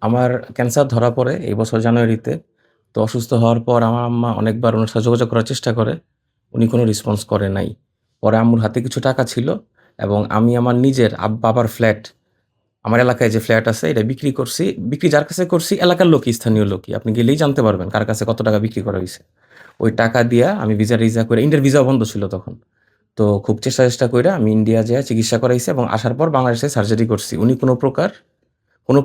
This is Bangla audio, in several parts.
আমার ক্যান্সার ধরা পড়ে এই বছর জানুয়ারিতে। তো অসুস্থ হওয়ার পর আমার আম্মা অনেকবার উনার সাথে যোগাযোগ করার চেষ্টা করে। উনি কোনো রেসপন্স করে নাই। পরে আম্মুর হাতে কিছু টাকা ছিল এবং আমি আমার নিজের বাবার ফ্ল্যাট, আমার এলাকায় যে ফ্ল্যাট আছে এটা বিক্রি করছি। বিক্রি যার কাছে করছি এলাকার লোকই, স্থানীয় লোকই। আপনি গেলেই জানতে পারবেন কার কাছে কত টাকা বিক্রি করা হইছে। ওই টাকা দিয়া আমি ভিসা-টিসা করে, ইন্ডিয়ার ভিসাও বন্ধ ছিল তখন। তো খুব চেষ্টা কইরা আমি ইন্ডিয়া যেয়ে চিকিৎসা করাইছি এবং আসার পর বাংলাদেশে সার্জারি করছি। উনি কোনো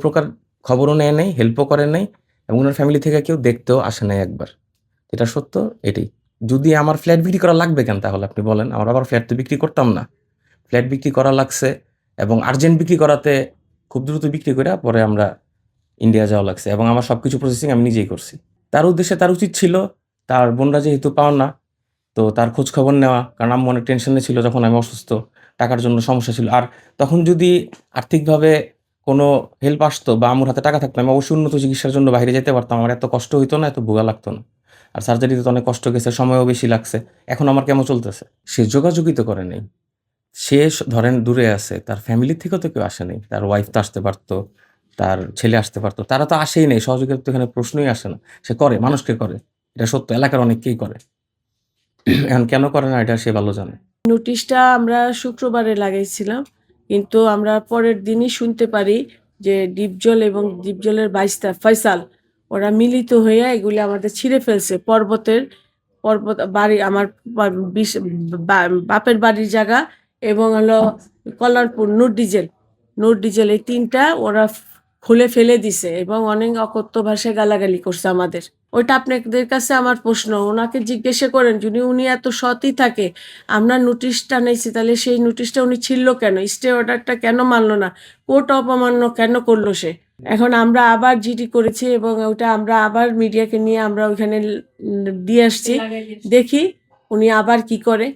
প্রকার খবরও নেয় নাই, হেল্পও করে নাই এবং উনার ফ্যামিলি থেকে কেউ দেখতেও আসে নাই একবার। যেটা সত্য এটাই। যদি আমার ফ্ল্যাট বিক্রি করা লাগবে কেন তাহলে আপনি বলেন? আমার বাবার ফ্ল্যাট তো বিক্রি করতাম না। ফ্ল্যাট বিক্রি করা লাগছে এবং আর্জেন্ট বিক্রি করাতে খুব দ্রুত বিক্রি কইরা পরে আমরা ইন্ডিয়া যাওয়া লাগছে এবং আমার সবকিছু প্রসেসিং আমি নিজেই করছি। তার উদ্দেশ্যে তার উচিত ছিল, তার বোনরা যেহেতু পাওনা, তো তার খোঁজ খবর নেওয়া। কারণ আম্মু অনেক টেনশনে ছিল যখন আমি অসুস্থ। টাকার জন্য সমস্যা ছিল। আর তখন যদি আর্থিকভাবে কোনো হেল্প আসতো বা আম্মুর হাতে টাকা থাকতো, আমি অবশ্যই উন্নত চিকিৎসার জন্য বাইরে যেতে পারতাম। আমার এত কষ্ট হইতো না, এত ভোগা লাগতো না। আর সার্জারিতে তো অনেক কষ্ট গেছে, সময়ও বেশি লাগছে। এখন আমার কেমন চলতেছে? সে যোগাযোগই তো করে নাই। সে ধরেন দূরে আছে, তার ফ্যামিলি থেকেও তো কেউ আসে নাই। তার ওয়াইফ তো আসতে পারত, তার ছেলে আসতে পারত। তারা তো আসেই নাই। সহযোগিতার তো এখানে প্রশ্নই আসে না। সে করে, মানুষকে করে। এটা সত্য। এলাকার অনেককেই করে। এখন কেন করে না এটা সে ভালো জানে। নোটিশটা আমরা শুক্রবারে লাগাইছিলাম, কিন্তু আমরা পরের দিনই শুনতে পারি যে ডিপজল এবং ডিপজলের বাইস্তা ফয়সাল ওরা মিলিত হয়ে এগুলি আমাদের ছিঁড়ে ফেলছে। পর্বত বাড়ি আমার বাপের বাড়ির জায়গা এবং হলো কল্যাণপুর নূর ডিজেল এই তিনটা ওরা খুলে ফেলে দিছে এবং অনেক অকথ্য ভাষায় গালাগালি করছে আমাদের। ওইটা আপনাদের কাছে আমার প্রশ্ন, ওনাকে জিজ্ঞাসা করেন যদি উনি এত সৎই থাকে, আমরা নোটিশটা নিয়েছি তাহলে সেই নোটিশটা উনি ছিললো কেন, স্টে অর্ডারটা কেন মানলো না, কোর্ট অপমান্য কেন করলো সে। এখন আমরা আবার জিডি করেছি এবং ওটা আমরা আবার মিডিয়াকে নিয়ে আমরা ওইখানে দিয়ে আসছি, দেখি উনি আবার কি করে।